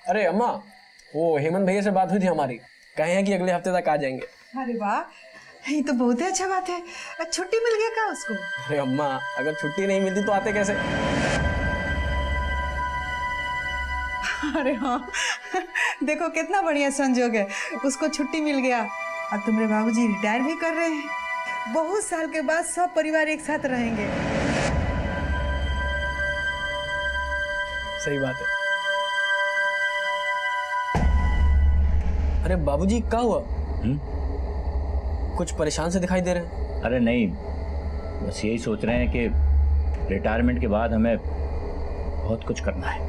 अरे अम्मा, वो हेमंत भैया से बात हुई थी हमारी, कहे हैं कि अगले हफ्ते तक आ जाएंगे। अरे वाह, ये तो बहुत ही अच्छा बात है। छुट्टी मिल गया क्या उसको? अरे अम्मा, अगर छुट्टी नहीं मिलती तो आते कैसे? अरे हाँ, देखो कितना बढ़िया संजोग है, उसको छुट्टी मिल गया। अब तुम्हारे बाबूजी रिटायर भी कर रहे हैं, बहुत साल के बाद सब परिवार एक साथ रहेंगे। सही बात है। अरे बाबूजी, क्या हुआ? कुछ परेशान से दिखाई दे रहे हैं। अरे नहीं, बस यही सोच रहे हैं कि रिटायरमेंट के बाद हमें बहुत कुछ करना है।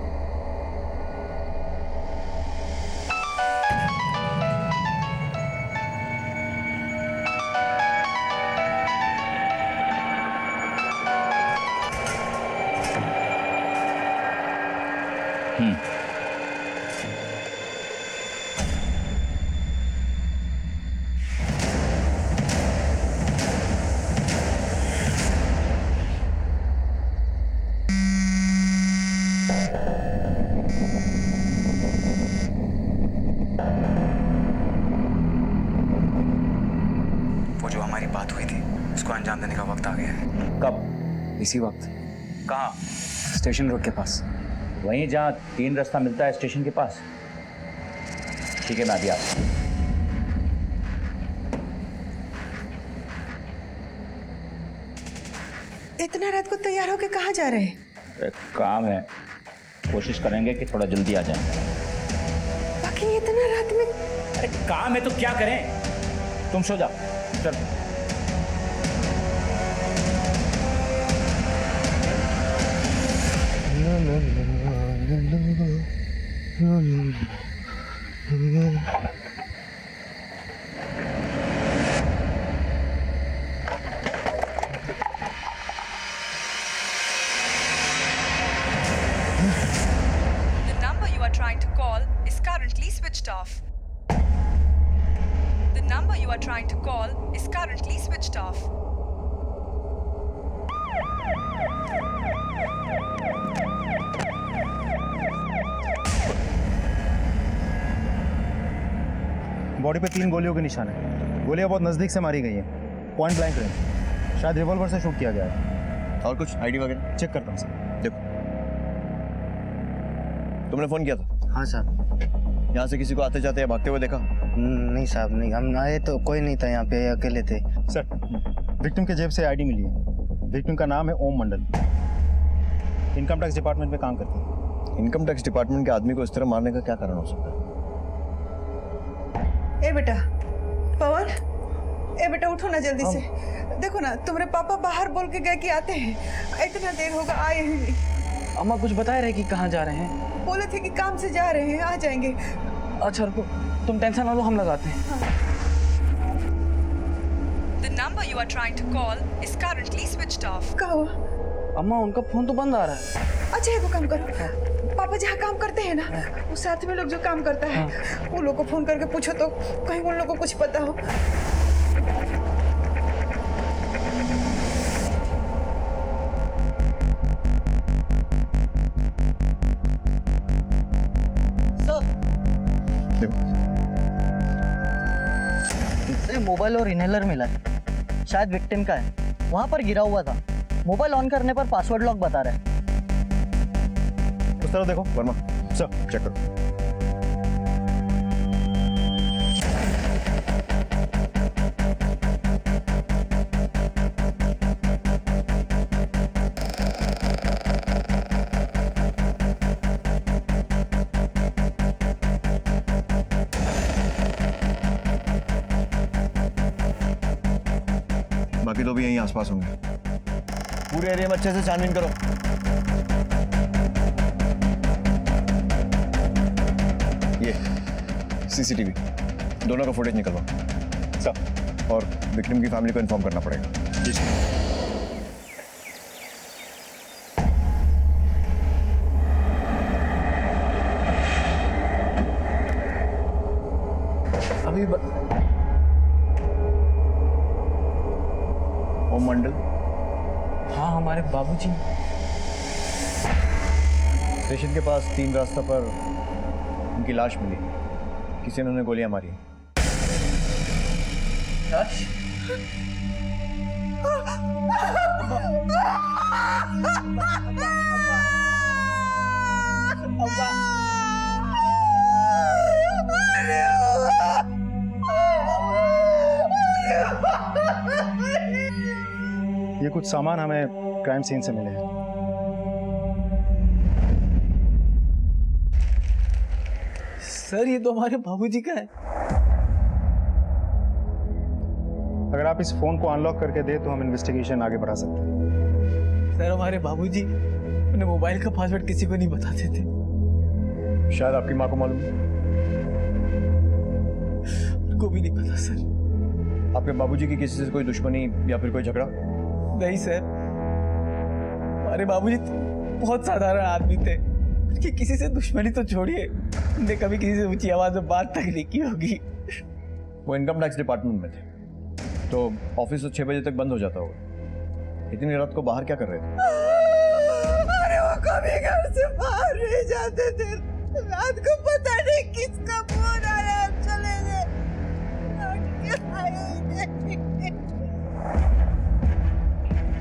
बात हुई थी उसको अंजाम देने का वक्त आ गया है। कब? इसी वक्त। कहाँ? स्टेशन रोड के पास, वहीं जहाँ 3 रास्ता मिलता है स्टेशन के पास। ठीक है, मैं अभी आता हूँ। इतना रात को तैयार होके कहाँ जा रहे हैं? एक काम है, कोशिश करेंगे कि थोड़ा जल्दी आ जाएं। बाकी इतना रात में? अरे काम है तो क्या करें, तुम सो जाओ। चल। The number you are trying to call is currently switched off. The number you are trying to call is currently switched off. Body पे 3 गोलियों के निशान है। गोलियां बहुत नजदीक से मारी गई हैं, पॉइंट ब्लैंक रेंज। शायद रिवॉल्वर से शूट किया गया है। और कुछ आईडी वगैरह चेक करता हूँ सर। देखो, तुमने फोन किया था? हाँ साहब। यहाँ से किसी को आते जाते या भागते हुए देखा? नहीं साहब, नहीं, हम आए तो कोई नहीं था यहाँ पे, अकेले थे। सर, विक्टिम के जेब से आईडी मिली है। विक्टिम का नाम है ओम मंडल, इनकम टैक्स डिपार्टमेंट में काम करते हैं। इनकम टैक्स डिपार्टमेंट के आदमी को इस तरह मारने का क्या कारण हो सकता है? ए बेटा पवन, ए बेटा उठो ना जल्दी से। देखो ना, तुम्हारे पापा बाहर बोल के गए कि आते हैं, इतना देर होगा आए ही नहीं। अम्मा कुछ बताए रहे कि कहाँ जा रहे हैं? बोले थे कि काम से जा रहे हैं, आ जाएंगे। अच्छा रुको, तुम टेंशन ना लो, हम लगाते हैं। The number you are trying to call is currently switched off. क्या हुआ? अम्मा उनका फोन तो बंद आ रहा है। अच्छा एक काम करो, पापा जहाँ काम करते हैं ना, उस साथ में लोग जो काम करता है, वो लोग को फोन करके पूछो तो कहीं उन लोग को कुछ पता हो। मोबाइल और इनहेलर मिला है, शायद विक्टिम का है, वहां पर गिरा हुआ था। मोबाइल ऑन करने पर पासवर्ड लॉक बता रहा है। उस तरफ देखो वर्मा। सर चेक करो। बाकी तो भी यहीं आसपास होंगे। पूरे एरिया में अच्छे से छानबीन करो। ये सीसीटीवी दोनों का फुटेज निकलवाओ सर, और विक्टिम की फैमिली को इन्फॉर्म करना पड़ेगा। जी सर। अभी ओम मंडल? हाँ, हमारे बाबूजी। स्टेशन के पास 3 रास्ता पर उनकी लाश मिली, किसी ने उन्हें गोलियां मारी। लाश? ये कुछ सामान हमें क्राइम सीन से मिले हैं। सर ये तो हमारे बाबूजी का है। अगर आप इस फोन को अनलॉक करके दे तो हम इन्वेस्टिगेशन आगे बढ़ा सकते हैं। सर हमारे बाबूजी अपने मोबाइल का पासवर्ड किसी को नहीं बताते थे। शायद आपकी माँ को मालूम है। उनको भी नहीं पता सर। आपके बाबूजी की किसी से कोई दुश्मनी या फिर कोई झगड़ा? नहीं सर, हमारे बाबूजी तो बहुत साधारण आदमी थे। उनकी किसी से दुश्मनी तो छोड़िए, उनने कभी किसी से ऊंची आवाज में बात तक नहीं की होगी। वो इनकम टैक्स डिपार्टमेंट में थे, तो ऑफिस तो 6 बजे तक बंद हो जाता होगा। इतनी रात को बाहर क्या कर रहे थे? अरे वो कभी घर से बाहर नहीं जाते थे। रात को पता नहीं किसका फोन आया, चले गए।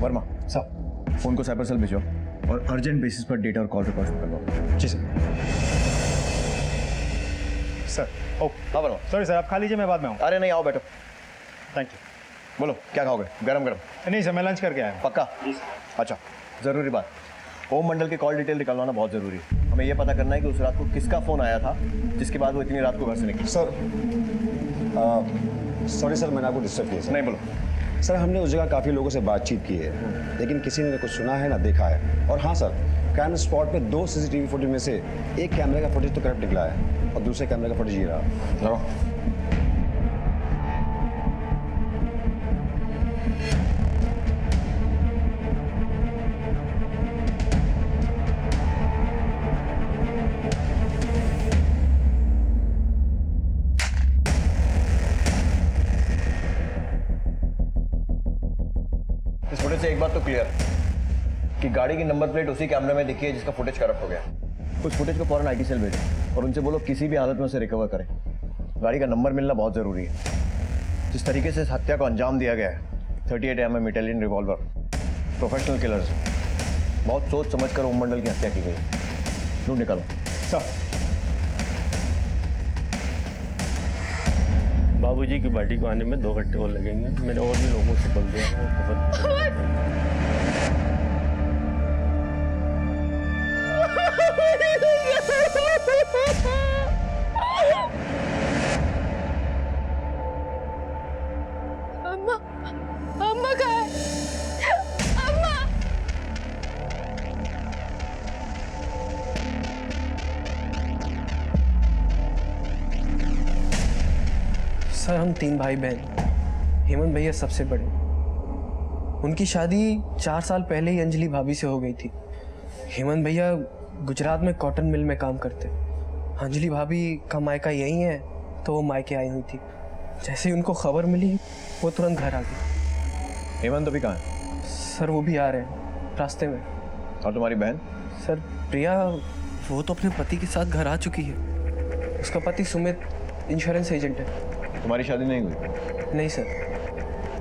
वर्मा साहब, फोन को साइबर सेल भेजो और अर्जेंट बेसिस पर डेटा और कॉल रिकॉर्ड करवाओ। जी सर। ओ हाँ वर्मा। सॉरी सर, आप खा लीजिए, मैं बाद में आऊँ। अरे नहीं, आओ बैठो। Thank you. बोलो क्या खाओगे? गरम गरम? नहीं सर, मैं लंच करके आया हूँ। पक्का? अच्छा, ज़रूरी बात, ओम मंडल के कॉल डिटेल निकलवाना बहुत ज़रूरी है। हमें यह पता करना है कि उस रात को किसका फ़ोन आया था जिसके बाद वो इतनी रात को घर से निकली। सर सॉरी सर, मैंने आपको डिस्टर्ब किया सर। नहीं बोलो। सर हमने उस जगह काफ़ी लोगों से बातचीत की है, लेकिन किसी ने कुछ सुना है ना देखा है। और हाँ सर, क्राइम स्पॉट पे 2 CCTV फुटेज में से एक कैमरे का फुटेज तो करप्ट निकला है और दूसरे कैमरे का फुटेज ये रहा। लगाओ। इस फुटेज से एक बात तो क्लियर है कि गाड़ी की नंबर प्लेट उसी कैमरे में दिखी है जिसका फुटेज करप्ट हो गया। उस फुटेज को फौरन IT सेल भेजो और उनसे बोलो किसी भी हालत में उसे रिकवर करें। गाड़ी का नंबर मिलना बहुत ज़रूरी है। जिस तरीके से इस हत्या को अंजाम दिया गया है, 38 mm Italian revolver, professional killers, बहुत सोच समझ कर ओम मंडल की हत्या की गई। ढूंढ निकालो। सर बाबूजी की बॉडी को आने में 2 घंटे और लगेंगे। मैंने और भी लोगों से बोल दिया है। अम्मा, अम्मा कहाँ है? अम्मा। सर हम 3 भाई बहन, हेमंत भैया सबसे बड़े। उनकी शादी 4 साल पहले ही अंजलि भाभी से हो गई थी। हेमंत भैया गुजरात में कॉटन मिल में काम करते। अंजलि भाभी का मायका यहीं है, तो वो मायके आई हुई थी। जैसे ही उनको खबर मिली वो तुरंत घर आ गई। हेमंत अभी कहाँ है? सर वो भी आ रहे हैं रास्ते में। और तुम्हारी बहन? सर प्रिया, वो तो अपने पति के साथ घर आ चुकी है। उसका पति सुमित इंश्योरेंस एजेंट है। तुम्हारी शादी नहीं हुई? नहीं सर,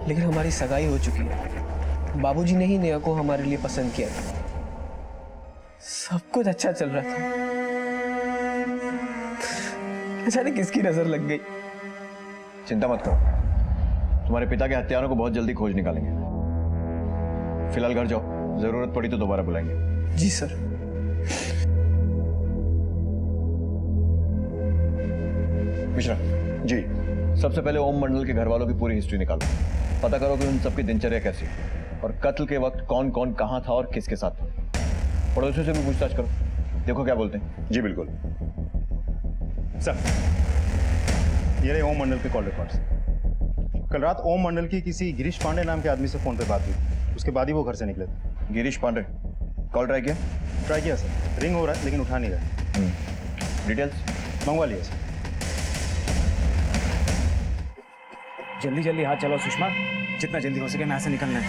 लेकिन हमारी सगाई हो चुकी है। बाबूजी ने ही नेहा को हमारे लिए पसंद किया था। सब कुछ अच्छा चल रहा था, अचानक किसकी नजर लग गई। चिंता मत करो, तुम्हारे पिता के हत्यारों को बहुत जल्दी खोज निकालेंगे। फिलहाल घर जाओ, जरूरत पड़ी तो दोबारा बुलाएंगे। जी सर। मिश्रा जी। सबसे पहले ओम मंडल के घर वालों की पूरी हिस्ट्री निकालो। पता करो कि उन सबकी दिनचर्या कैसी है और कत्ल के वक्त कौन कौन कहाँ था और किसके साथ था। पड़ोसियों से भी पूछताछ करो, देखो क्या बोलते हैं। जी बिल्कुल। सर ये रहे ओम मंडल के कॉल रिकॉर्ड्स। कल रात ओम मंडल की किसी गिरीश पांडे नाम के आदमी से फोन पे बात हुई, उसके बाद ही वो घर से निकले थे। गिरीश पांडे, कॉल ट्राई किया? ट्राई किया सर, रिंग हो रहा है लेकिन उठा नहीं रहा। डिटेल्स मंगवा लिया सर। जल्दी जल्दी हाथ चलाओ सुषमा, जितना जल्दी हो सके यहाँ से निकलना है।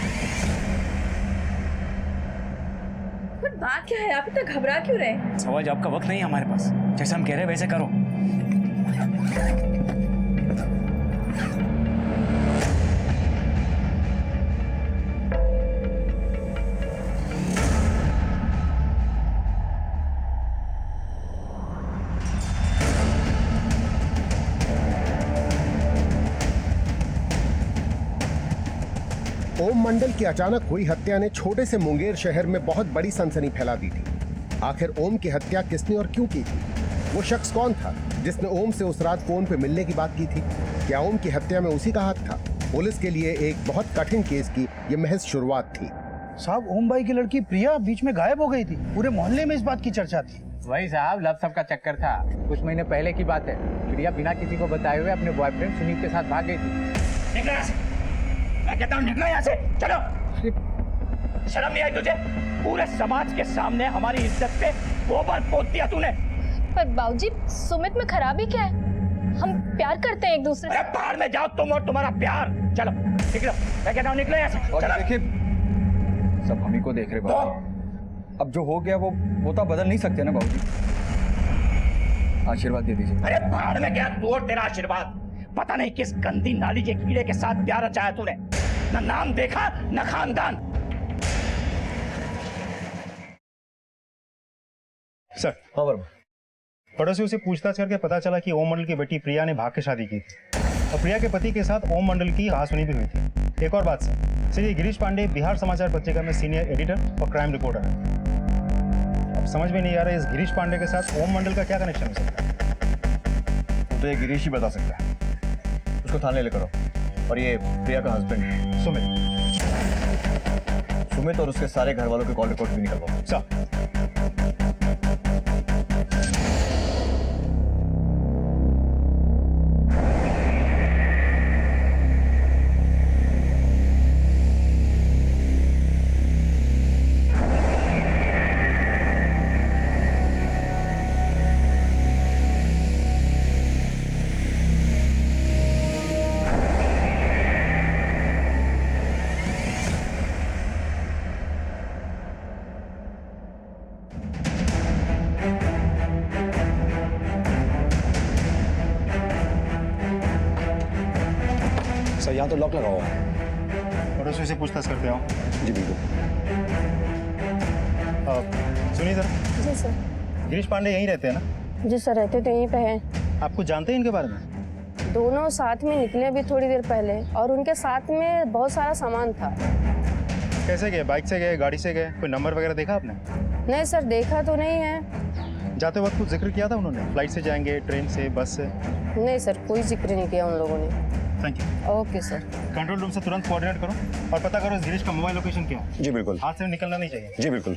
पर बात क्या है? आप इतना घबरा क्यों रहे? सवाल जवाब का वक्त नहीं है हमारे पास, जैसे हम कह रहे हैं वैसे करो। ओम मंडल की अचानक हुई हत्या ने छोटे से मुंगेर शहर में बहुत बड़ी सनसनी फैला दी थी। आखिर ओम की हत्या किसने और क्यों की थी? वो शख्स कौन था जिसने ओम से उस रात फोन पे मिलने की बात की थी? क्या ओम की हत्या में उसी का हाथ था? पुलिस के लिए एक बहुत कठिन केस की ये महज शुरुआत थी। साहब, ओम भाई की लड़की प्रिया बीच में गायब हो गई थी। पूरे मोहल्ले में इस बात की चर्चा थी। वही साहब, लव सब का चक्कर था। कुछ महीने पहले की बात है। प्रिया बिना किसी को बताए हुए अपने बॉयफ्रेंड सुनील के साथ भाग गई थी। मैं कहता हूँ निकलो यहाँ से, चलो। शर्म नहीं आई तुझे? पूरे समाज के सामने हमारी इज्जत पे गोबर पोत दिया तूने। पर बाबूजी, सुमित में खराबी क्या है? हम प्यार करते हैं एक दूसरे से। अरे बाहर में जाओ तुम और तुम्हारा प्यार। चलो निकलो, मैं कहता हूँ निकलो यहाँ से। और देखिए, सब हम ही को देख रहे बाबू। अब जो हो गया वो तो बदल नहीं सकते ना बाबूजी। आशीर्वाद दे दीजिए। अरे बाहर में गया तू और तेरा आशीर्वाद। पता नहीं किस गंदी नाली के कीड़े के साथ प्यार रचाया तूने। न नाम देखा न खानदान। सर। हाँ वर्मा। पड़ोसियों से पूछताछ करके पता चला कि ओम मंडल की बेटी प्रिया ने भाग के शादी की थी और प्रिया के पति के साथ ओम मंडल की कहासुनी भी हुई थी। एक और बात सर, ये गिरीश पांडे बिहार समाचार पत्रिका में सीनियर एडिटर और क्राइम रिपोर्टर है। अब समझ में नहीं आ रहा है इस गिरीश पांडे के साथ ओम मंडल का क्या कनेक्शन हो सकता है? तो ये गिरीश ही बता सकता है। उसको थाने लेकर आओ। और ये प्रिया का हस्बैंड सुमित और उसके सारे घर वालों के कॉल रिकॉर्ड भी निकलवाओ। सर। सर यहाँ तो लॉक लगा हुआ है। पड़ोसियों से पूछताछ करते आओ। जी बिल्कुल। सुनिए सर। जी सर। गिरीश पांडे यहीं रहते हैं ना? जी सर, रहते तो यहीं पे हैं। आपको जानते हैं इनके बारे में? दोनों साथ में निकले अभी थोड़ी देर पहले, और उनके साथ में बहुत सारा सामान था। कैसे गए? बाइक से गए, गाड़ी से गए? कोई नंबर वगैरह देखा आपने? नहीं सर, देखा तो नहीं है। जाते वक्त कुछ जिक्र किया था उन्होंने? फ्लाइट से जाएंगे, ट्रेन से, बस से? नहीं सर, कोई जिक्र नहीं किया उन लोगों ने। Thank you. Okay sir. Control room से तुरंत कोऑर्डिनेट करो और पता करो इस गिरीश का मोबाइल लोकेशन क्या है। जी बिल्कुल। हाथ से निकलना नहीं चाहिए। जी बिल्कुल।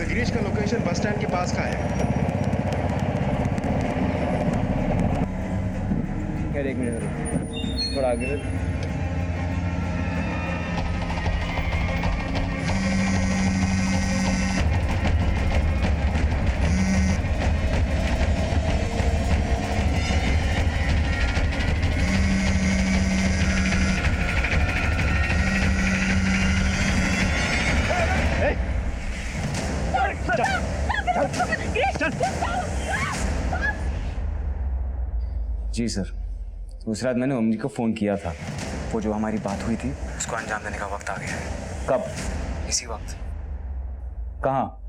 गिरीश का लोकेशन बस स्टैंड के पास का है। एक मिनट, थोड़ा आगे। जी सर, उस रात मैंने ओम जी को फ़ोन किया था। वो जो हमारी बात हुई थी उसको अंजाम देने का वक्त आ गया है। कब? इसी वक्त। कहाँ?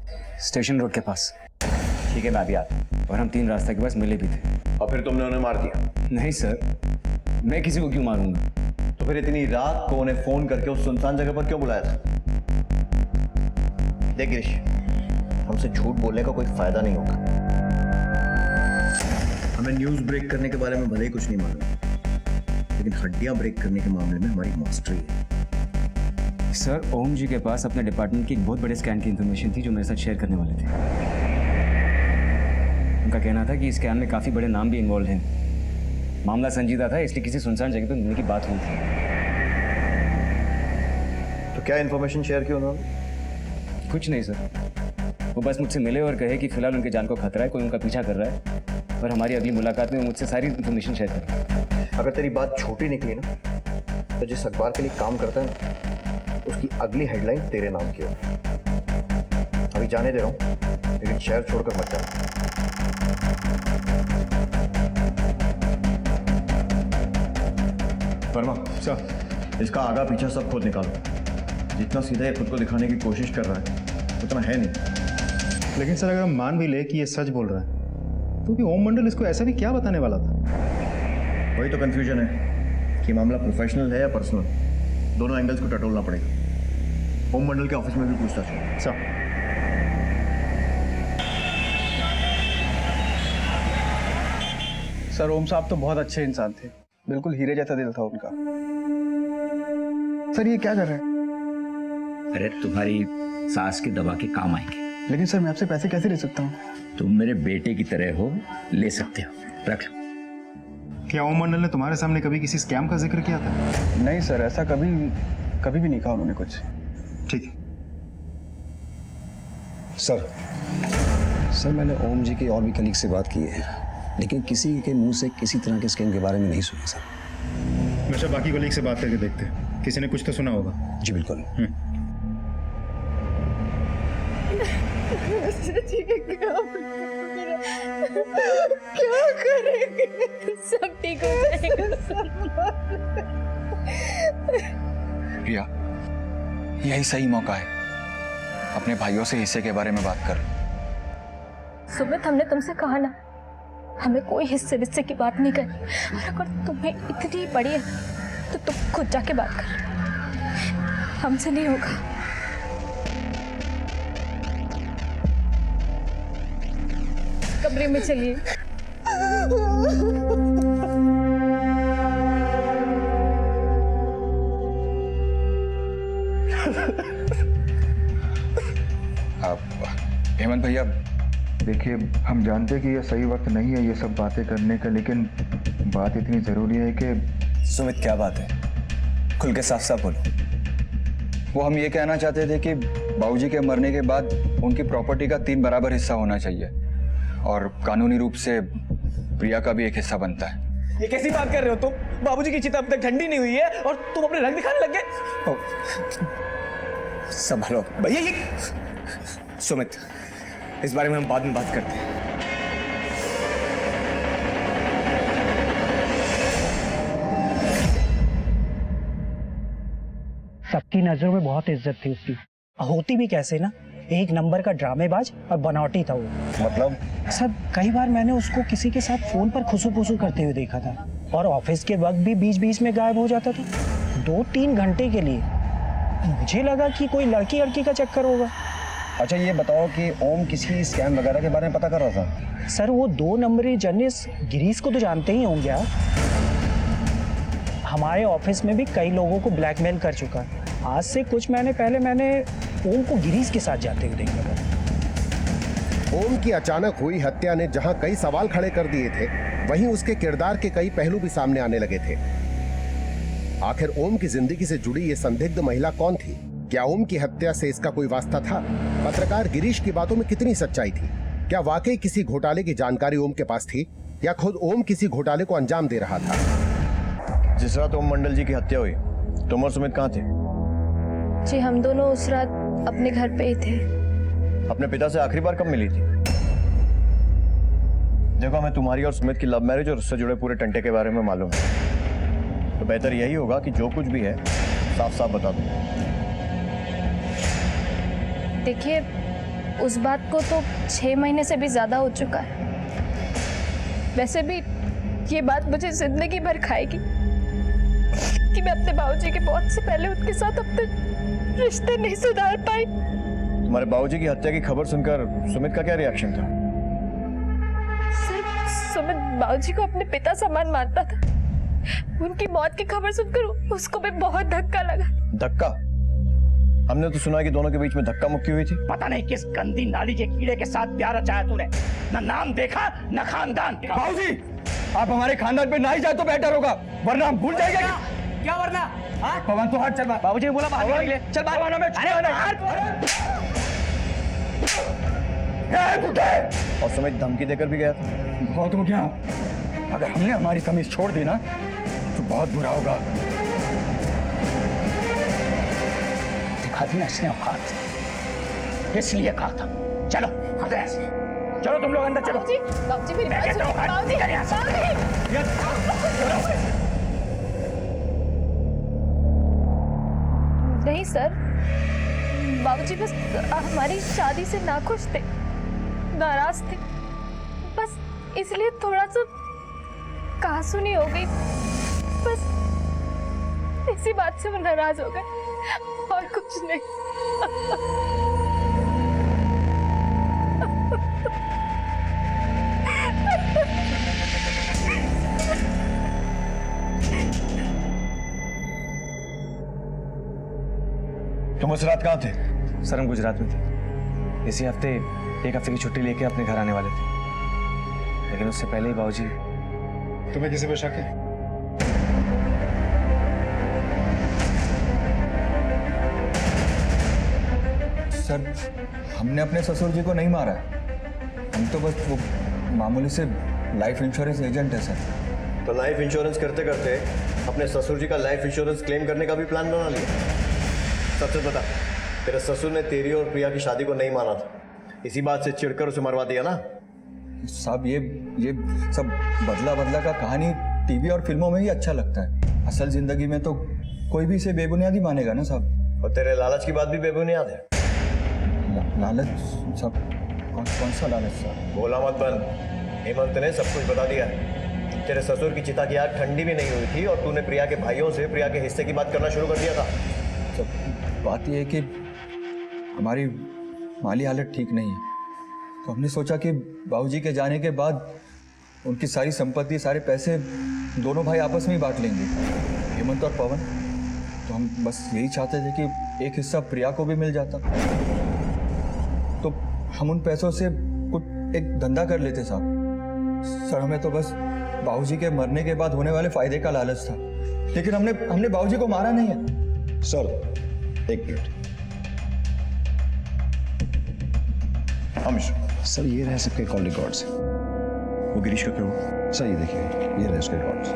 स्टेशन रोड के पास। ठीक है, मैं अभी आता हूँ। और हम 3 रास्ता के पास मिले भी थे। और फिर तुमने उन्हें मार दिया? नहीं सर, मैं किसी को क्यों मारूंगा? तो फिर इतनी रात को उन्हें फोन करके उस सुनसान जगह पर क्यों बुलाया था? देख गिरीश, हमसे झूठ बोलने का कोई फायदा नहीं होगा। हमें न्यूज़ ब्रेक करने के बारे में भले ही कुछ नहीं मालूम, लेकिन हड्डियां ब्रेक करने के मामले में हमारी मास्टरी है। सर, ओम जी के पास अपने डिपार्टमेंट की एक बहुत बड़े स्कैम की इंफॉर्मेशन थी जो मेरे साथ शेयर करने वाले थे। उनका कहना था कि इस स्कैम में काफ़ी बड़े नाम भी इन्वॉल्व हैं। मामला संजीदा था, इसलिए किसी सुनसान जगह पर मिलने की बात हुई थी। तो क्या इन्फॉर्मेशन शेयर की उन्होंने? कुछ नहीं सर, वो बस मुझसे मिले और कहे कि फिलहाल उनके जान को खतरा है, कोई उनका पीछा कर रहा है, और हमारी अगली मुलाकात में मुझसे सारी इन्फॉर्मेशन शेयर करें। अगर तेरी बात छोटी निकली ना, तो जिस अखबार के लिए काम करता है ना, उसकी अगली हेडलाइन तेरे नाम की होगी। अभी जाने दे रहा हूँ, लेकिन शहर छोड़कर मत जाना। वर्मा सर, इसका आगा पीछा सब खुद निकालो। जितना सीधा ये खुद को दिखाने की कोशिश कर रहा है उतना है नहीं। लेकिन सर अगर हम मान भी ले कि ये सच बोल रहा है तो कि ओम मंडल इसको ऐसा भी क्या बताने वाला था? वही तो कंफ्यूजन है कि मामला प्रोफेशनल है या पर्सनल। दोनों एंगल्स को टटोलना पड़ेगा। ओम मंडल के ऑफिस में भी पूछताछ हो। सर सर ओम साहब तो बहुत अच्छे इंसान थे, बिल्कुल हीरे जैसा दिल था उनका। सर ये क्या कर रहे हैं? अरे तुम्हारी सास की दवा के काम आएंगे। लेकिन सर मैं आपसे पैसे कैसे ले सकता हूँ? तुम मेरे बेटे की तरह हो, ले सकते हो, रख लो। क्या ओम मंडल ने तुम्हारे सामने कभी किसी स्कैम का जिक्र किया था? नहीं सर, ऐसा कभी भी नहीं कहा उन्होंने कुछ। ठीक है सर मैंने ओम जी के और भी कलीग से बात की है, लेकिन किसी के मुंह से किसी तरह के स्कैम के बारे में नहीं सुना सर। हमेशा बाकी कलीग से बात करके देखते हैं, किसी ने कुछ तो सुना होगा। जी बिल्कुल। क्या करेंगे? सब ठीक हो जाएगा। प्रिया, यही सही मौका है, अपने भाइयों से हिस्से के बारे में बात कर। सुमित, हमने तुमसे कहा ना, हमें कोई हिस्से विस्से की बात नहीं करनी। और अगर तुम्हें इतनी पड़ी है तो तुम खुद जाके बात कर, हमसे नहीं होगा। कमरे में चलिए। हेमंत भैया, देखिए हम जानते हैं कि यह सही वक्त नहीं है ये सब बातें करने का, लेकिन बात इतनी जरूरी है कि। सुमित क्या बात है, खुल के साफ साफ बोलो। वो हम ये कहना चाहते थे कि बाबूजी के मरने के बाद उनकी प्रॉपर्टी का 3 बराबर हिस्सा होना चाहिए, और कानूनी रूप से प्रिया का भी एक हिस्सा बनता है। ये कैसी बात कर रहे हो तुम? बाबूजी की चिता अब तक ठंडी नहीं हुई है और तुम अपने रंग दिखाने लग गए। संभालो भैया। ये सुमित, इस बारे में हम बाद में बात करते हैं। सबकी नजरों में बहुत इज्जत थी उसकी, होती भी कैसे ना, एक नंबर का ड्रामेबाज और बनावटी था वो। मतलब सर कई बार मैंने उसको किसी के साथ फोन पर खुसू फुसू करते हुए देखा था, और ऑफिस के वक्त भी बीच बीच में गायब हो जाता था 2-3 घंटे के लिए। मुझे लगा कि कोई लड़की का चक्कर होगा। अच्छा ये बताओ कि ओम किसी स्कैम वगैरह के बारे में पता कर रहा था? सर वो 2 नंबरी जर्नलिस्ट गिरीश को तो जानते ही होंगे आप। हमारे ऑफिस में भी कई लोगों को ब्लैकमेल कर चुका है। आज से कुछ महीने पहले मैंने ओम को गिरीश के साथ जाते हुए देखा था। ओम की अचानक हुई हत्या ने जहां कई सवाल खड़े कर दिए थे, वहीं उसके किरदार के कई पहलू भी सामने आने लगे थे। आखिर ओम की जिंदगी से जुड़ी ये संदिग्ध महिला कौन थी? क्या ओम की हत्या से इसका कोई वास्ता था? पत्रकार गिरीश की बातों में कितनी सच्चाई थी? क्या वाकई किसी घोटाले की जानकारी ओम के पास थी, या खुद ओम किसी घोटाले को अंजाम दे रहा था? जिस रात ओम मंडल जी की हत्या हुई, तुम और सुमित कहाँ थे? जी हम दोनों उस रात अपने घर पे ही थे। अपने पिता से आखिरी बार कब मिली थी? देखो हमें तुम्हारी और सुमित की लव मैरिज और उससे जुड़े पूरे टंटे के बारे में मालूम है, तो बेहतर यही होगा कि जो कुछ भी है साफ साफ बता दो। देखिए उस बात को तो 6 महीने से भी ज्यादा हो चुका है। वैसे भी ये बात मुझे जिंदगी भर खाएगी कि मैं अपने बाबूजी के मौत से पहले उनके साथ अपने रिश्ते नहीं सुधार पाई। तुम्हारे बाबूजी की हत्या की खबर सुनकर सुमित का क्या रिएक्शन था? सर सुमित बाबूजी को अपने पिता समान मानता था। उनकी मौत की खबर सुनकर उसको भी बहुत धक्का लगा। धक्का? हमने तो सुना कि दोनों के बीच में धक्का मुक्की हुई थी। पता नहीं किस गंदी नाली के कीड़े के साथ प्यार रचाया तूने। ना नाम देखा ना खानदान। बाबूजी, आप हमारे खानदान पे ना ही जाए तो बेहतर होगा, वरना हम भूल जाएंगे। क्या वरना? पवन तो हाथ चल। बाबूजी ने बोला बाहर निकले। चल बाहर। और सुमित धमकी देकर भी गया था। बहुत हो गया, अगर हमने हमारी तमीज छोड़ दी ना तो बहुत बुरा होगा। दिखा दी ना इसने औकात, इसलिए कहा था चलो हटे ऐसे। चलो तुम लोग अंदर चलो। बाबूजी मेरी मैं बात कहता हूँ, सुनिए, हट, बाबूजी, निकल यहाँ से। नहीं सर, बाबूजी बस हमारी शादी से नाखुश थे, नाराज थे, बस इसलिए थोड़ा सा कहासुनी हो गई, बस इसी बात से वो नाराज हो गए और कुछ नहीं। तुम उस रात कहाँ थे? सर हम गुजरात में थे। इसी हफ्ते एक हफ्ते की छुट्टी लेके अपने घर आने वाले थे, लेकिन उससे पहले ही बाबूजी। तुम्हें किसी पे शक है? सर हमने अपने ससुर जी को नहीं मारा है, हम तो बस वो मामूली से लाइफ इंश्योरेंस एजेंट है सर। तो लाइफ इंश्योरेंस करते करते अपने ससुर जी का लाइफ इंश्योरेंस क्लेम करने का भी प्लान बना लिया। सच सच बता, तेरे ससुर ने तेरी और प्रिया की शादी को नहीं माना था, इसी बात से चिढ़कर उसे मरवा दिया ना? साहब ये सब बदला बदला का कहानी टीवी और फिल्मों में ही अच्छा लगता है, असल जिंदगी में तो कोई भी इसे बेबुनियादी मानेगा ना साहब। और तेरे लालच की बात भी बेबुनियाद है। लालच साहब? कौन सा लालच साहब? बोला मत बन, हेमंत ने सब कुछ बता दिया है। तेरे ससुर की चिता की आग ठंडी भी नहीं हुई थी और तूने प्रिया के भाइयों से प्रिया के हिस्से की बात करना शुरू कर दिया था। तो बात यह है कि हमारी माली हालत ठीक नहीं है, तो हमने सोचा कि बाबूजी के जाने के बाद उनकी सारी संपत्ति, सारे पैसे दोनों भाई आपस में ही बांट लेंगे, हेमंत और पवन। तो हम बस यही चाहते थे कि एक हिस्सा प्रिया को भी मिल जाता, तो हम उन पैसों से कुछ एक धंधा कर लेते साहब। सर हमें तो बस बाबूजी के मरने के बाद होने वाले फायदे का लालच था, लेकिन हमने बाबूजी को मारा नहीं है। सर एक मिनट। सर ये रहे सबके कॉल रिकॉर्ड्स। वो गिरीश का क्या हुआ? सर ये देखिए, ये रहे उसके records.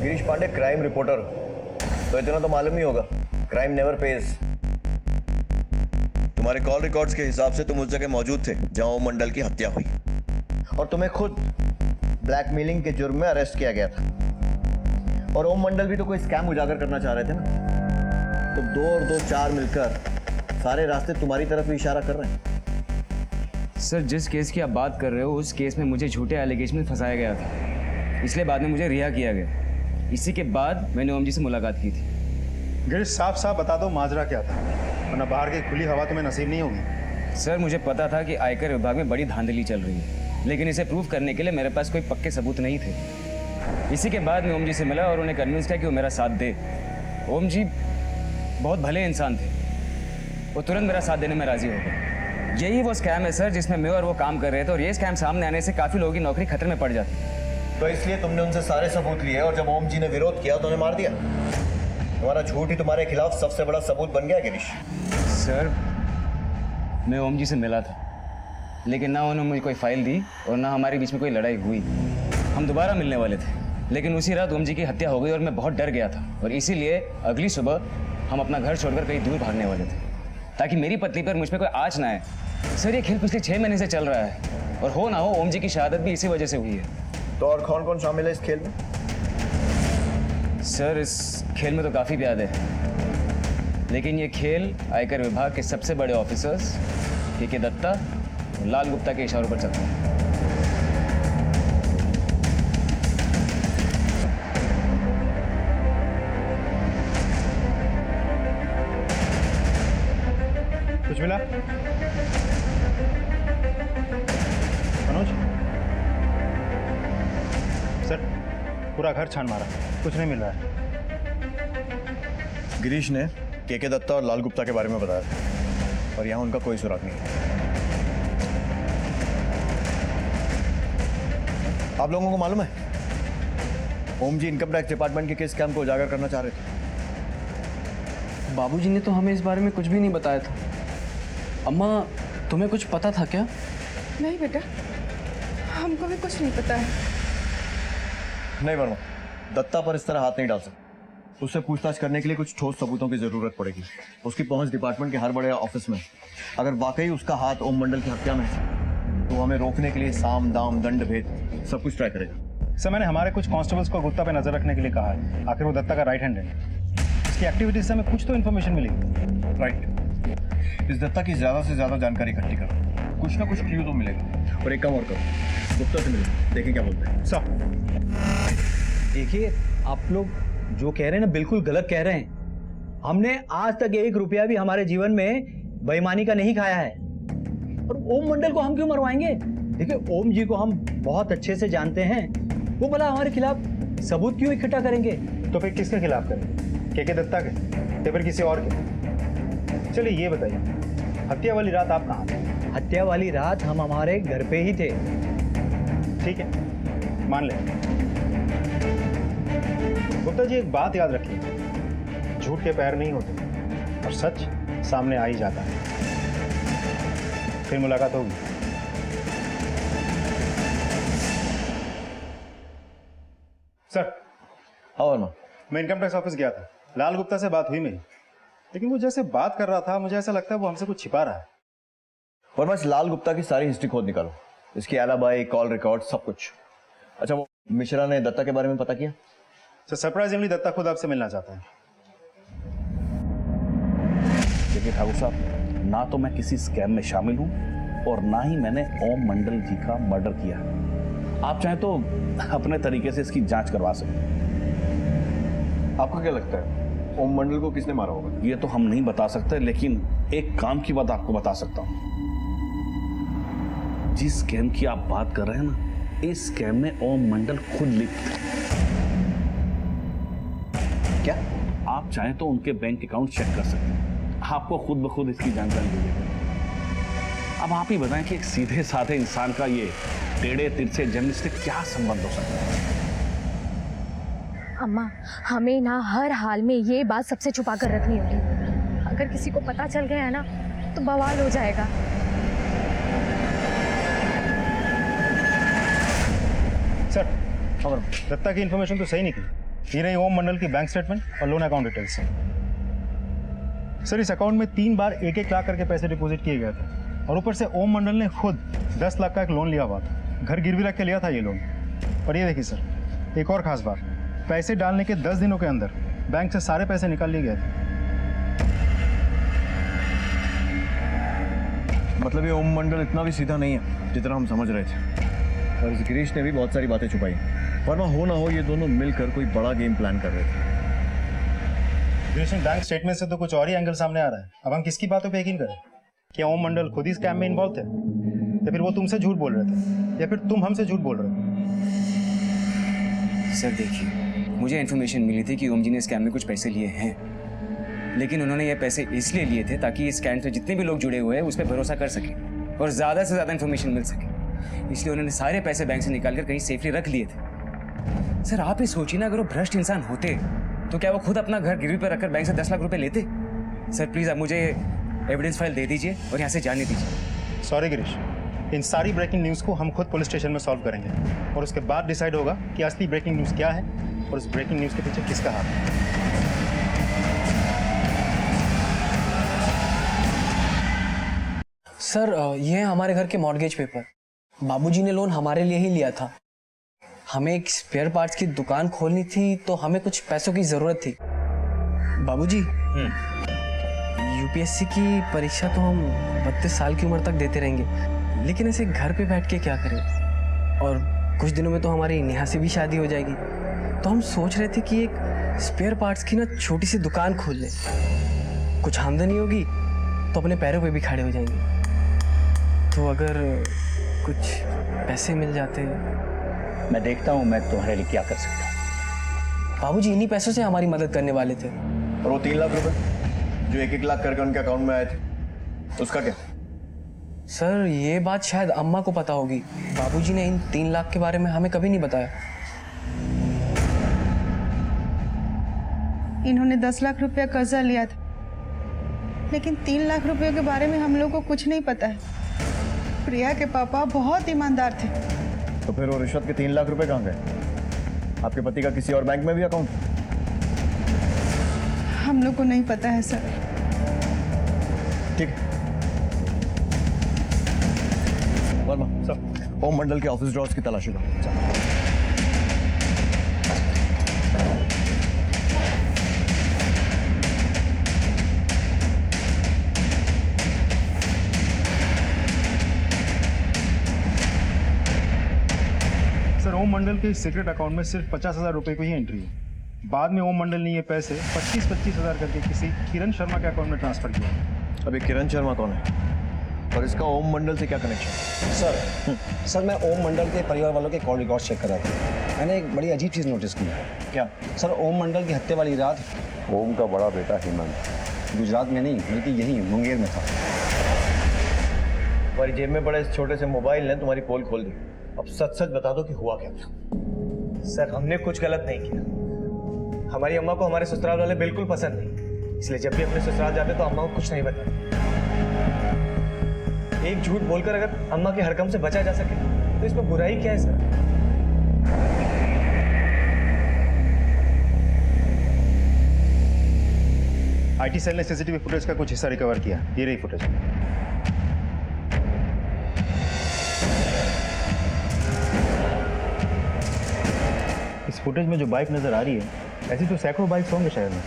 Girish Pandey crime reporter, तो इतना तो मालूम ही होगा, क्राइम नेवर पेज। तुम्हारे कॉल रिकॉर्ड्स के हिसाब से तुम उस जगह मौजूद थे जहां ओम मंडल की हत्या हुई, और तुम्हें खुद ब्लैकमेलिंग के जुर्म में अरेस्ट किया गया था। और ओम मंडल भी तो कोई स्कैम उजागर करना चाह रहे थे ना, तो 2 और 2 4 मिलकर सारे रास्ते तुम्हारी तरफ ही इशारा कर रहे हैं। सर जिस केस की आप बात कर रहे हो उस केस में मुझे झूठे एलिगेशन में फंसाया गया था, इसलिए बाद में मुझे रिहा किया गया। इसी के बाद मैंने ओम जी से मुलाकात की थी। गिरीश साफ साफ बता दो माजरा क्या था, वरना बाहर की खुली हवा तुम्हें नसीब नहीं होगी। सर मुझे पता था कि आयकर विभाग में बड़ी धांधली चल रही है, लेकिन इसे प्रूव करने के लिए मेरे पास कोई पक्के सबूत नहीं थे। इसी के बाद मैं ओम जी से मिला और उन्हें कन्विंस किया कि वो मेरा साथ दे। ओम जी बहुत भले इंसान थे, वो तुरंत मेरा साथ देने में राजी हो गए। यही वो स्कैम है सर जिसमें मैं और वो काम कर रहे थे, और ये स्कैम सामने आने से काफ़ी लोगों की नौकरी खतरे में पड़ जाती। तो इसलिए तुमने उनसे सारे सबूत लिए और जब ओम जी ने विरोध किया तो उन्हें मार दिया। तुम्हारा झूठ ही तुम्हारे खिलाफ सबसे बड़ा सबूत बन गया गिरीश। सर मैं ओम जी से मिला था, लेकिन ना उन्होंने मुझे कोई फाइल दी और ना हमारे बीच में कोई लड़ाई हुई। हम दोबारा मिलने वाले थे, लेकिन उसी रात ओम जी की हत्या हो गई और मैं बहुत डर गया था, और इसीलिए अगली सुबह हम अपना घर छोड़कर कहीं दूर भागने वाले थे ताकि मेरी पत्नी पर मुझ पर कोई आँच ना आए। सर ये खेल पिछले 6 महीने से चल रहा है, और हो ना हो ओम जी की शहादत भी इसी वजह से हुई है। तो और कौन कौन शामिल है इस खेल में? सर इस खेल में तो काफ़ी प्यादे हैं, लेकिन ये खेल आयकर विभाग के सबसे बड़े ऑफिसर्स के दत्ता और लाल गुप्ता के इशारों पर चलता है। कुछ मिला मनोज? सर पूरा घर छान मारा, कुछ नहीं मिल रहा है। गिरीश ने के दत्ता और लाल गुप्ता के बारे में बताया था, और यहाँ उनका कोई सुराग नहीं है। आप लोगों को मालूम है ओम जी इनकम टैक्स डिपार्टमेंट के किस स्कैम को उजागर करना चाह रहे थे? बाबूजी ने तो हमें इस बारे में कुछ भी नहीं बताया था। अम्मा तुम्हें कुछ पता था क्या? नहीं बेटा, हमको भी कुछ नहीं पता है। नहीं वर्मा, दत्ता पर इस तरह हाथ नहीं डाल सकते। उससे पूछताछ करने के लिए कुछ ठोस सबूतों की जरूरत पड़ेगी। उसकी पहुंच डिपार्टमेंट के हर बड़े ऑफिस में। अगर वाकई उसका हाथ ओम मंडल की हत्या में है तो हमें रोकने के लिए साम दाम दंड भेद सब कुछ ट्राई करेगा। सर मैंने हमारे कुछ कांस्टेबल्स को गुप्ता पे नजर रखने के लिए कहा है। आखिर वो दत्ता का राइट हैंड है, इसकी एक्टिविटीज से हमें कुछ तो इन्फॉर्मेशन मिलेगी। राइट, इस दत्ता की ज्यादा से ज्यादा जानकारी इकट्ठी करो, कुछ ना कुछ क्लू तो मिलेगा। और एक काम और करो, गुप्ता से मिलो, देखें क्या बोलते हैं। सर देखिए, आप लोग जो कह रहे हैं ना बिल्कुल गलत कह रहे हैं। हमने आज तक 1 रुपया भी हमारे जीवन में बेईमानी का नहीं खाया है। और ओम मंडल को हम क्यों मरवाएंगे? देखिए, ओम जी को हम बहुत अच्छे से जानते हैं। वो भला हमारे खिलाफ सबूत क्यों इकट्ठा करेंगे? तो फिर किसके खिलाफ करेंगे? के दत्ता के या फिर किसी और के? चलिए ये बताइए, हत्या वाली रात आप कहाँ थे? हत्या वाली रात हम हमारे घर पे ही थे। ठीक है, मान लें। गुप्ता जी एक बात याद रखिए, झूठ के पैर नहीं होते और सच सामने आ ही जाता है। फिर मुलाकात होगी। सर। हाँ वर्मा। मैं इनकम टैक्स ऑफिस गया था, लाल गुप्ता से बात हुई मेरी, लेकिन वो जैसे बात कर रहा था मुझे ऐसा लगता है वो हमसे कुछ छिपा रहा है। वर्मा, इस लाल गुप्ता की सारी हिस्ट्री खोद निकालो, इसकी एलाबाई, कॉल रिकॉर्ड, सब कुछ। अच्छा, वो मिश्रा ने दत्ता के बारे में पता किया? तो सरप्राइजिंगली दत्ता खुद आपसे मिलना चाहता है। देखिए ठाकुर साहब, ना तो मैं किसी स्कैम में शामिल हूं और ना ही मैंने ओम मंडल जी का मर्डर किया। आप चाहें तो अपने तरीके से इसकी जांच करवा सकते हैं। आपको क्या लगता है ओम मंडल को किसने मारा होगा? ये तो हम नहीं बता सकते, लेकिन एक काम की बात आपको बता सकता हूं। जिस स्कैम की आप बात कर रहे हैं ना, इस स्कैम में ओम मंडल खुद लिप्त है। क्या आप चाहें तो उनके बैंक अकाउंट चेक कर सकते हैं, आपको खुद ब खुद इसकी जानकारी दे देगा। अब आप ही बताएं कि एक सीधे साधे इंसान का ये टेढ़े तिरछे जर्नलिस्ट से क्या संबंध हो सकता है? अम्मा, हमें ना हर हाल में ये बात सबसे छुपा कर रखनी होगी। अगर किसी को पता चल गया है ना तो बवाल हो जाएगा। सर, और दत्ता की इन्फॉर्मेशन तो सही निकली। ये रही ओम मंडल की बैंक स्टेटमेंट और लोन अकाउंट डिटेल्स। सर, इस अकाउंट में 3 बार 1-1 लाख करके पैसे डिपॉजिट किए गए थे और ऊपर से ओम मंडल ने खुद 10 लाख का एक लोन लिया हुआ था। घर गिरवी रख के लिया था ये लोन। और ये देखिए सर, एक और खास बात, पैसे डालने के 10 दिनों के अंदर बैंक से सारे पैसे निकाल लिए गए थे। मतलब ये ओम मंडल इतना भी सीधा नहीं है जितना हम समझ रहे थे। और इस गिरीश ने भी बहुत सारी बातें छुपाई, वरना हो ना हो ये दोनों मिलकर कोई बड़ा गेम प्लान कर रहे थे। गिरीश, बैंक स्टेटमेंट से तो कुछ और ही एंगल सामने आ रहा है। अब हम किसकी बातों पे यकीन करें? क्या ओम मंडल खुद ही स्कैम में इन्वॉल्व थे, या फिर वो तुमसे झूठ बोल रहे थे, या फिर तुम हमसे झूठ बोल रहे हो? सर देखिए, मुझे इन्फॉर्मेशन मिली थी कि ओम जी ने स्कैम में कुछ पैसे लिए हैं, लेकिन उन्होंने ये पैसे इसलिए लिए थे ताकि इस स्कैम से जितने भी लोग जुड़े हुए हैं उस पर भरोसा कर सकें और ज़्यादा से ज़्यादा इन्फॉर्मेशन मिल सके। इसलिए उन्होंने सारे पैसे बैंक से निकाल कर कहीं सेफली रख लिए थे। सर आप ही सोचिए ना, अगर वो भ्रष्ट इंसान होते तो क्या वो खुद अपना घर गिरवी पर रखकर बैंक से 10 लाख रुपए लेते? सर प्लीज़ आप मुझे एविडेंस फाइल दे दीजिए और यहाँ से जाने दीजिए। सॉरी गिरीश, इन सारी ब्रेकिंग न्यूज़ को हम खुद पुलिस स्टेशन में सॉल्व करेंगे और उसके बाद डिसाइड होगा कि असली ब्रेकिंग न्यूज़ क्या है और उस ब्रेकिंग न्यूज़ के पीछे किसका हाथ है। सर ये है हमारे घर के मॉर्गेज पेपर। बाबूजी ने लोन हमारे लिए ही लिया था। हमें एक स्पेयर पार्ट्स की दुकान खोलनी थी तो हमें कुछ पैसों की ज़रूरत थी। बाबूजी, यूपीएससी की परीक्षा तो हम 32 साल की उम्र तक देते रहेंगे, लेकिन ऐसे घर पे बैठ के क्या करें? और कुछ दिनों में तो हमारी नेहा से भी शादी हो जाएगी, तो हम सोच रहे थे कि एक स्पेयर पार्ट्स की ना छोटी सी दुकान खोल लें। कुछ आमदनी होगी तो अपने पैरों पे भी खड़े हो जाएंगे। तो अगर कुछ पैसे मिल जाते। मैं देखता हूँ मैं तुम्हारे लिए क्या कर सकता हूँ। बाबूजी इन्हीं पैसों से हमारी मदद करने वाले थे। और वो 3 लाख रुपए जो 1-1 लाख करके उनके अकाउंट में आए थे, उसका क्या? सर ये बात शायद अम्मा को पता होगी। बाबूजी ने इन 3 लाख के बारे में हमें कभी नहीं बताया। इन्होंने 10 लाख रुपया कर्जा लिया था, लेकिन 3 लाख रुपयों के बारे में हम लोग को कुछ नहीं पता है। प्रिया के पापा बहुत ईमानदार थे। तो फिर वो रिश्वत के 3 लाख रुपए कहाँ गए? आपके पति का किसी और बैंक में भी अकाउंट? हम लोग को नहीं पता है सर। ठीक है। वर्मा सर, ओम मंडल के ऑफिस ड्रॉर्स की तलाशी लो। सर, ओम मंडल के सीक्रेट अकाउंट में सिर्फ 50,000 रुपए की ही एंट्री है। बाद में ओम मंडल ने ये पैसे 25,000 करके किसी किरण शर्मा के अकाउंट में ट्रांसफर किया। अभी किरण शर्मा कौन है और इसका ओम मंडल से क्या कनेक्शन? सर मैं ओम मंडल के परिवार वालों के कॉल रिकॉर्ड चेक कर रहा था। मैंने एक बड़ी अजीब चीज़ नोटिस की। क्या? सर, ओम मंडल की हत्या वाली रात ओम का बड़ा बेटा हेमंत गुजरात में नहीं बल्कि यहीं मुंगेर में था। तुम्हारी जेब में पड़े इस छोटे से मोबाइल ने तुम्हारी पोल खोल दी। अब सच सच बता दो कि हुआ क्या था। सर, हमने कुछ गलत नहीं किया। हमारी अम्मा को हमारे ससुराल वाले बिल्कुल पसंद नहीं, इसलिए जब भी अपने ससुराल जाते तो अम्मा को कुछ नहीं बताते। एक झूठ बोलकर अगर अम्मा के हरकम से बचा जा सके तो इसमें बुराई क्या है सर? आईटी सेल ने सीसीटीवी फुटेज का कुछ हिस्सा रिकवर किया। ये रही फुटेज। इस फुटेज में जो बाइक नजर आ रही है, ऐसी तो सैकड़ों बाइक्स होंगे शहर में।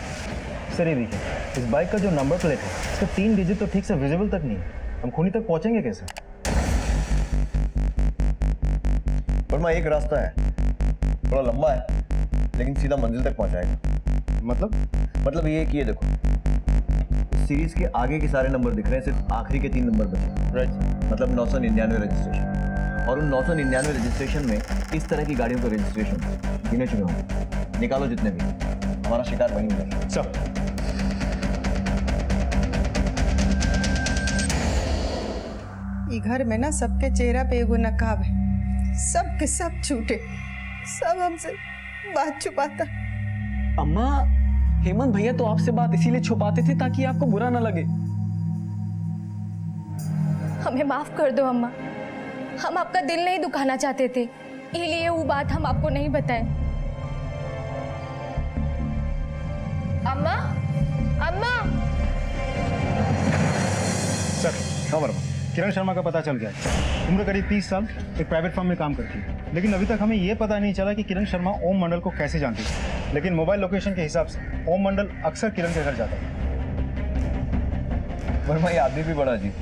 सर ये देखिए, इस बाइक का जो नंबर प्लेट है इसका 3 डिजिट तो ठीक से विजिबल तक नहीं है। हम खूनी तक पहुंचेंगे कैसे? वर्मा, एक रास्ता है, थोड़ा लंबा है लेकिन सीधा मंजिल तक पहुंचाएगा। मतलब ये कि ये देखो, इस सीरीज के आगे के सारे नंबर दिख रहे हैं, सिर्फ आखिरी के 3 नंबर बचे। राइट, मतलब 999 रजिस्ट्रेशन। और उन 999 रजिस्ट्रेशन में इस तरह की गाड़ियों का रजिस्ट्रेशन गिने चुने होंगे। निकालो जितने भी, हमारा शिकार वहीं मिलेगा। सब ये घर में ना सबके चेहरा पे एगो नकाब है, सब के सब झूठे, सब हमसे बात छुपाता। अम्मा, हेमंत भैया तो आपसे बात इसीलिए छुपाते थे ताकि आपको बुरा ना लगे। हमें माफ कर दो अम्मा, हम आपका दिल नहीं दुखाना चाहते थे, इसलिए वो बात हम आपको नहीं बताए। अम्मा, अम्मा। सर, खबर किरण शर्मा का पता चल गया है। उम्र करीब 30 साल, एक प्राइवेट फर्म में काम करती है। लेकिन अभी तक हमें यह पता नहीं चला कि किरण शर्मा ओम मंडल को कैसे जानती थी। लेकिन मोबाइल लोकेशन के हिसाब से ओम मंडल अक्सर किरण के घर जाता है। वर्मा, ये आदमी भी बड़ा अजीब।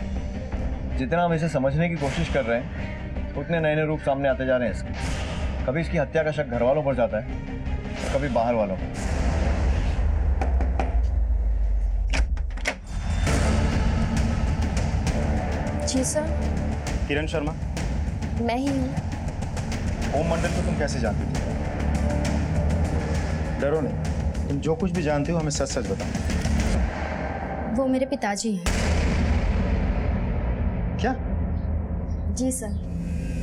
जितना हम इसे समझने की कोशिश कर रहे हैं उतने नए नए रूप सामने आते जा रहे हैं इसके। कभी इसकी हत्या का शक घर वालों पर जाता है, कभी बाहर वालों पर। जी सर। किरण शर्मा, मैं ही हूँ। ओम मंडल को तुम कैसे जानती थी? डरो नहीं, तुम जो कुछ भी जानती हो हमें सच सच बताओ। वो मेरे पिताजी हैं। क्या? जी सर,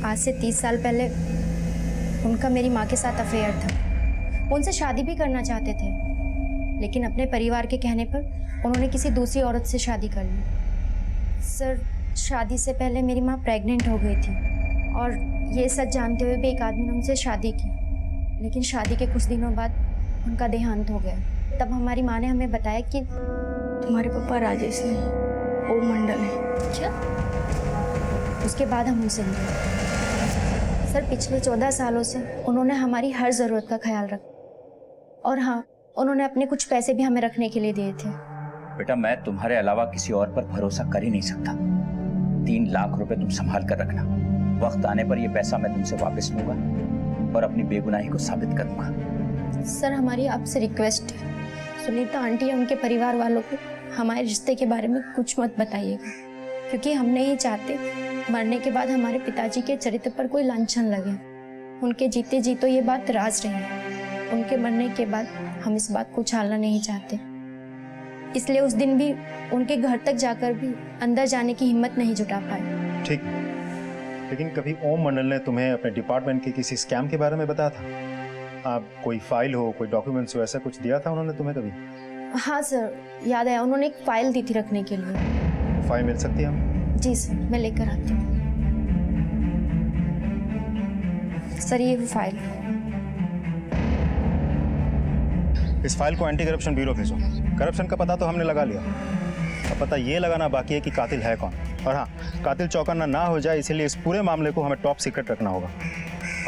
आज से 30 साल पहले उनका मेरी माँ के साथ अफेयर था। उनसे शादी भी करना चाहते थे, लेकिन अपने परिवार के कहने पर उन्होंने किसी दूसरी औरत से शादी कर ली। सर, शादी से पहले मेरी माँ प्रेग्नेंट हो गई थी और ये सच जानते हुए भी एक आदमी ने उनसे शादी की, लेकिन शादी के कुछ दिनों बाद उनका देहांत हो गया। तब हमारी माँ ने हमें बताया कि तुम्हारे पापा राजेश नहीं, ओम मंडल है। क्या? उसके बाद हम उनसे मिले। सर, पिछले 14 सालों से उन्होंने हमारी हर ज़रूरत का ख्याल रखा और हाँ, उन्होंने अपने कुछ पैसे भी हमें रखने के लिए दिए थे। बेटा, मैं तुम्हारे अलावा किसी और पर भरोसा कर ही नहीं सकता। 3 लाख रुपए तुम संभाल कर रखना। वक्त आने पर यह पैसा मैं तुमसे वापस लूंगा और अपनी बेगुनाही को साबित करूंगा। सर, हमारी आपसे रिक्वेस्ट है, सुनीता आंटी या उनके परिवार वालों को हमारे रिश्ते के बारे में कुछ मत बताइएगा, क्योंकि हम नहीं चाहते मरने के बाद हमारे पिताजी के चरित्र पर कोई लांछन लगे। उनके जीते जी तो ये बात राज रही है, उनके मरने के बाद हम इस बात को उछालना नहीं चाहते। इसलिए उस दिन भी उनके घर तक जाकर भी अंदर जाने की हिम्मत नहीं जुटा पाए। ठीक, लेकिन कभी ओम मंडल ने तुम्हें अपने डिपार्टमेंट के किसी स्कैम के बारे में बताया था? आप कोई फाइल हो, कोई डॉक्यूमेंट्स हो, ऐसा कुछ दिया था उन्होंने तुम्हें कभी? हाँ सर, याद आया, उन्होंने एक फाइल दी थी रखने के लिए। फाइल मिल सकती है हमें? जी सर, मैं लेकर आती हूँ। सर, ये फाइल। इस फाइल को एंटी करप्शन ब्यूरो भेजो। करप्शन का पता तो हमने लगा लिया, अब पता ये लगाना बाकी है कि कातिल है कौन। और हाँ, कातिल चौकन्ना ना हो जाए इसीलिए इस पूरे मामले को हमें टॉप सीक्रेट रखना होगा।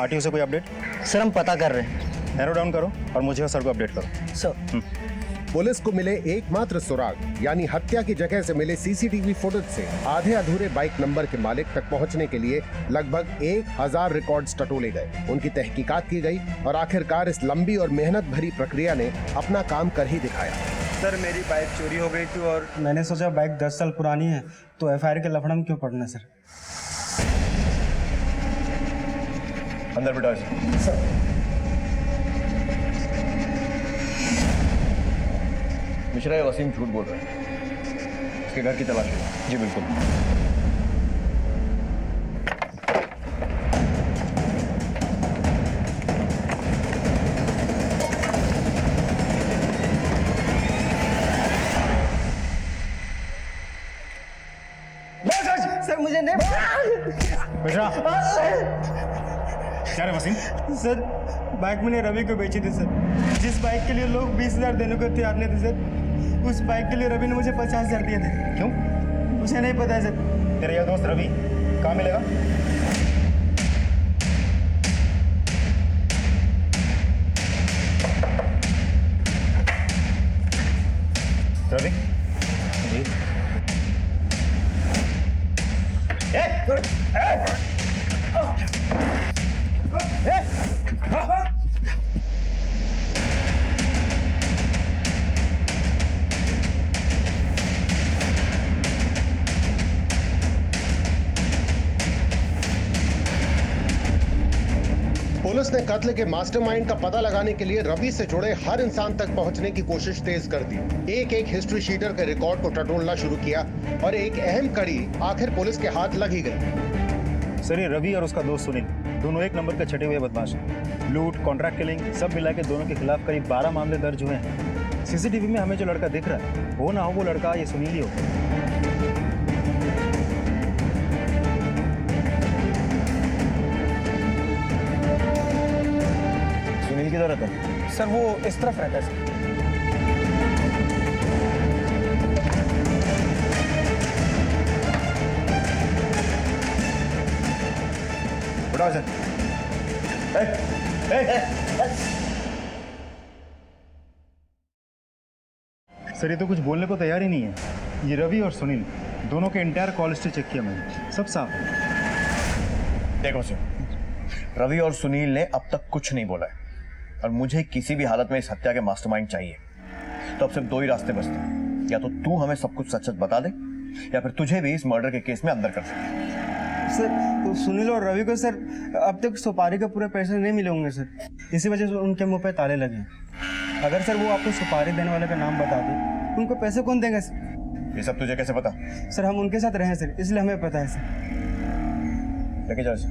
आरटीओ से कोई अपडेट? सर हम पता कर रहे हैं। नैरो डाउन करो और मुझे और सर को अपडेट करो। सर पुलिस को मिले एकमात्र सुराग यानी हत्या की जगह से मिले सीसीटीवी फुटेज से आधे अधूरे बाइक नंबर के मालिक तक पहुंचने के लिए लगभग 1000 रिकॉर्ड्स टटोले गए। उनकी तहकीकात की गई और आखिरकार इस लंबी और मेहनत भरी प्रक्रिया ने अपना काम कर ही दिखाया। सर मेरी बाइक चोरी हो गई थी और मैंने सोचा बाइक 10 साल पुरानी है तो एफआईआर के लफड़ा में क्यों पड़ना सर। अंदर बिठा सर। मिश्रा या वसीम झूठ बोल रहे हैं, इसके घर की तलाश है। जी बिल्कुल। सर मुझे नहीं मिश्रा क्या रे वसीम? सर बाइक मैंने रवि को बेची थी सर। जिस बाइक के लिए लोग 20,000 देने को तैयार नहीं थे सर, उस बाइक के लिए रवि ने मुझे 50,000 दिए थे। क्यों? उसे नहीं पता है सर। तेरा यार दोस्त रवि कहाँ मिलेगा? रवि जी पुलिस ने कत्ल के मास्टरमाइंड का पता लगाने के लिए रवि से जुड़े हर इंसान तक पहुंचने की कोशिश तेज कर दी। एक एक हिस्ट्री शीटर के रिकॉर्ड को टटोलना शुरू किया और एक अहम कड़ी आखिर पुलिस के हाथ लग ही गई। सर ये रवि और उसका दोस्त सुनील दोनों एक नंबर के छठे हुए बदमाश हैं। लूट, कॉन्ट्रैक्ट किलिंग सब मिला के दोनों के खिलाफ करीब 12 मामले दर्ज हुए हैं। सीसीटीवी में हमें जो लड़का दिख रहा है वो ना हो वो लड़का ये सुनील ही हो। सुनील किधर रहता है? सर वो इस तरफ रहता है सर। उठाओ सर। सर ये तो कुछ बोलने को तैयार ही नहीं है। ये रवि और सुनील दोनों के इंटायर कॉल हिस्ट्री चेक किया मैंने, सब साफ है। देखो सर, रवि और सुनील ने अब तक कुछ नहीं बोला है और मुझे किसी भी हालत में इस हत्या के मास्टरमाइंड चाहिए। तो अब सिर्फ दो ही रास्ते बचते हैं, या तो तू हमें सब कुछ सच सच बता दे या फिर तुझे भी इस मर्डर के केस में अंदर कर सके। सर तो सुनील और रवि को सर अब तक सुपारी के पूरे पैसे नहीं मिले होंगे सर, इसी वजह से उनके मुंह पे ताले लगे। अगर सर वो आपको सुपारी देने वाले का नाम बता दे उनको पैसे कौन देंगे सर? ये सब तुझे कैसे पता? सर हम उनके साथ रहे सर, इसलिए हमें पता है सर। लेके जाओ सर।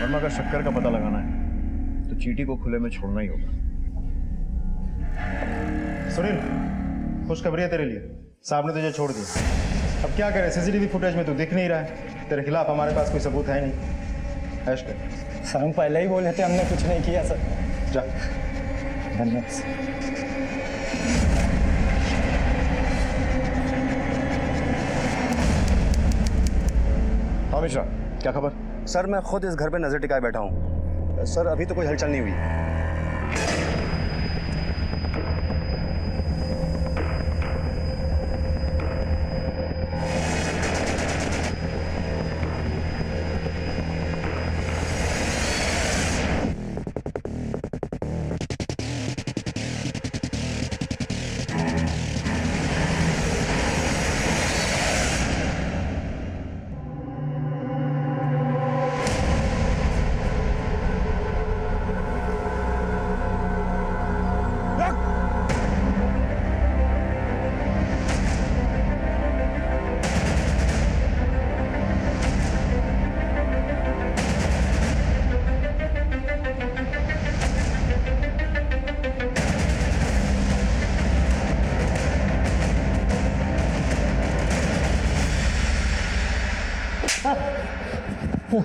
वर्मा का शक्कर का पता लगाना है तो चीटी को खुले में छोड़ना ही होगा। सुनील खुशखबरी है तेरे लिए, साहब ने तुझे छोड़ दिया। अब क्या करे, सीसीटीवी फुटेज में तू दिख नहीं रहा है, तेरे खिलाफ हमारे पास कोई सबूत है नहीं। ऐश कर। सर हम पहले ही बोले थे, हमने कुछ नहीं किया सर। जा। धन्यवाद सर। हाँ मिश्रा, क्या खबर? सर मैं खुद इस घर पे नजर टिकाए बैठा हूँ। सर अभी तो कोई हलचल नहीं हुई।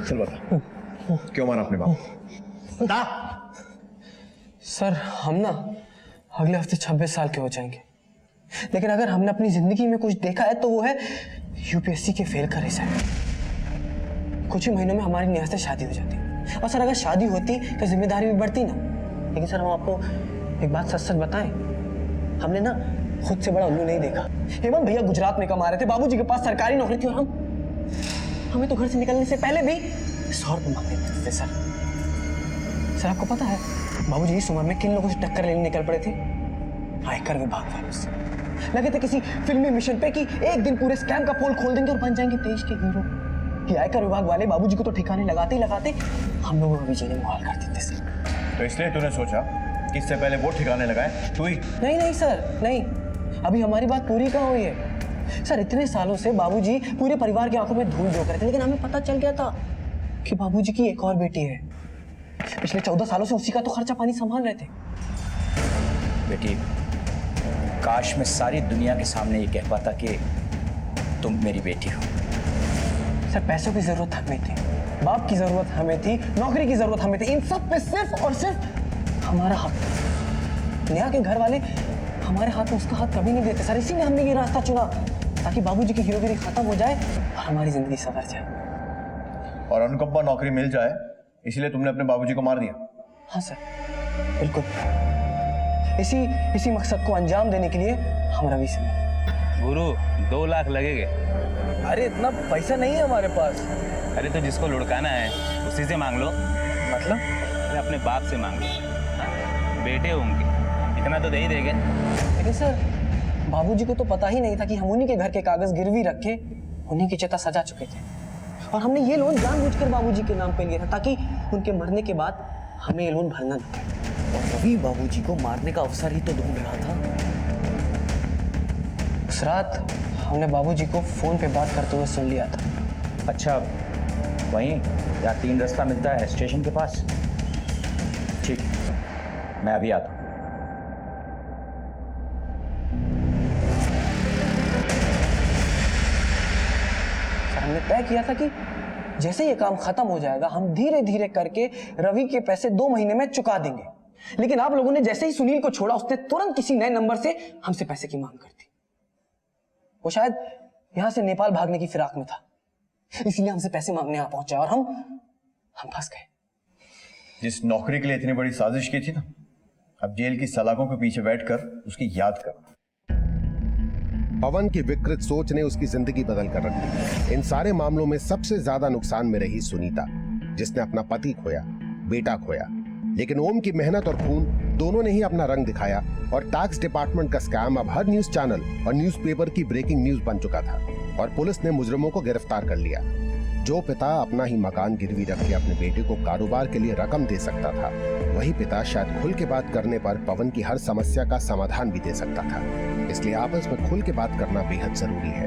चल बता, क्यों मारा अपने बाप? सर हम ना अगले हफ्ते 26 साल के हो जाएंगे, लेकिन अगर हमने अपनी जिंदगी में कुछ देखा है तो वो है यूपीएससी के फेल का रिजल्ट। कुछ ही महीनों में हमारी नेहा से शादी हो जाती, और सर अगर शादी होती तो जिम्मेदारी भी बढ़ती ना। लेकिन सर हम आपको एक बात सच सच बताएं, हमने ना खुद से बड़ा उल्लू नहीं देखा। हेमंत भैया गुजरात में कमा रहे थे, बाबूजी के पास सरकारी नौकरी थी, और हमें तो घर से निकलने से पहले भी 100 रुपये मांगने पड़ते थे। सर आपको पता है बाबूजी इस उम्र में किन लोगों से टक्कर लेने निकल पड़े थे? आयकर विभाग वालों से। लगे थे किसी फिल्मी मिशन पे कि एक दिन पूरे स्कैम का पोल खोल देंगे और बन जाएंगे देश के हीरो। कि आयकर विभाग वाले बाबूजी को तो ठिकाने लगाते ही लगाते हम लोगों को भी जीने मुहाल कर देते सर। तो इसलिए तूने सोचा कि इससे पहले वो ठिकाने लगाए तू ही? नहीं सर नहीं, अभी हमारी बात पूरी कहाँ हुई है। सर इतने सालों से बाबूजी पूरे परिवार की आंखों में धूल झोंक रहे थे, लेकिन हमें पता चल गया था कि बाबूजी की एक और बेटी है। पिछले 14 सालों से उसी का तो खर्चा पानी संभाल रहे थे। बेटी, काश मैं सारी दुनिया के सामने ये कह पाता कि तुम मेरी बेटी हो। सर पैसों की जरूरत हमें थी, बाप की जरूरत हमें थी, नौकरी की जरूरत हमें थी, इन सब पे सिर्फ और सिर्फ हमारा हक था। नेहा के घर वाले हमारे हाथ में उसका हाथ कभी नहीं देते सर, इसीलिए हमने ये रास्ता चुना ताकि बाबूजी की हीरोगिरी खत्म हो जाए और हमारी जिंदगी संवर जाए। और अनुकंपा नौकरी मिल जाए इसलिए तुमने अपने बाबूजी को मार दिया? हाँ सर बिल्कुल, इसी मकसद को अंजाम देने के लिए हम रवि से मिले। गुरु 2 लाख लगेंगे। अरे इतना पैसा नहीं है हमारे पास। अरे तो जिसको लुढ़काना है उसी से मांग लो। मतलब? अरे अपने बाप से मांग लो, बेटे होंगे, इतना तो दे ही देंगे। लेकिन सर बाबूजी को तो पता ही नहीं था कि हम उन्हीं के घर के कागज गिरवी रखे उन्हीं की चिता सजा चुके थे, और हमने ये लोन जानबूझकर बाबूजी के नाम पे लिया था ताकि उनके मरने के बाद हमें ये लोन भरना ना पड़े। रवि बाबूजी को मारने का अवसर ही तो ढूंढ रहा था। उस रात हमने बाबूजी को फोन पे बात करते हुए सुन लिया था। अच्छा, वहीं जहाँ 3 रास्ता मिलता है स्टेशन के पास? ठीक, मैं अभी आता हूँ। हमने तय किया था कि जैसे ये काम खत्म हो जाएगा हम धीरे धीरे करके रवि के पैसे 2 महीने में चुका देंगे, लेकिन आप लोगों ने जैसे ही सुनील को छोड़ा उसने तुरंत किसी नए नंबर से हमसे पैसे की मांग कर दी। वो शायद यहां से नेपाल भागने की फिराक में था, इसलिए हमसे पैसे मांगने आ पहुंचा और हम फंस गए। जिस नौकरी के लिए इतनी बड़ी साजिश की थी ना, अब जेल की सलाखों के पीछे बैठकर उसकी याद कर। पवन की विकृत सोच ने उसकी जिंदगी बदल कर रख दी। इन सारे मामलों में सबसे ज्यादा नुकसान में रही सुनीता, जिसने अपना पति खोया, बेटा खोया। लेकिन ओम की मेहनत और खून दोनों ने ही अपना रंग दिखाया और टैक्स डिपार्टमेंट का स्कैम अब हर न्यूज चैनल और न्यूज़पेपर की ब्रेकिंग न्यूज बन चुका था और पुलिस ने मुजरिमों को गिरफ्तार कर लिया। जो पिता अपना ही मकान गिरवी रख के अपने बेटे को कारोबार के लिए रकम दे सकता था, वही पिता शायद खुल के बात करने पर पवन की हर समस्या का समाधान भी दे सकता था। इसलिए आपस में खुल के बात करना बेहद जरूरी है।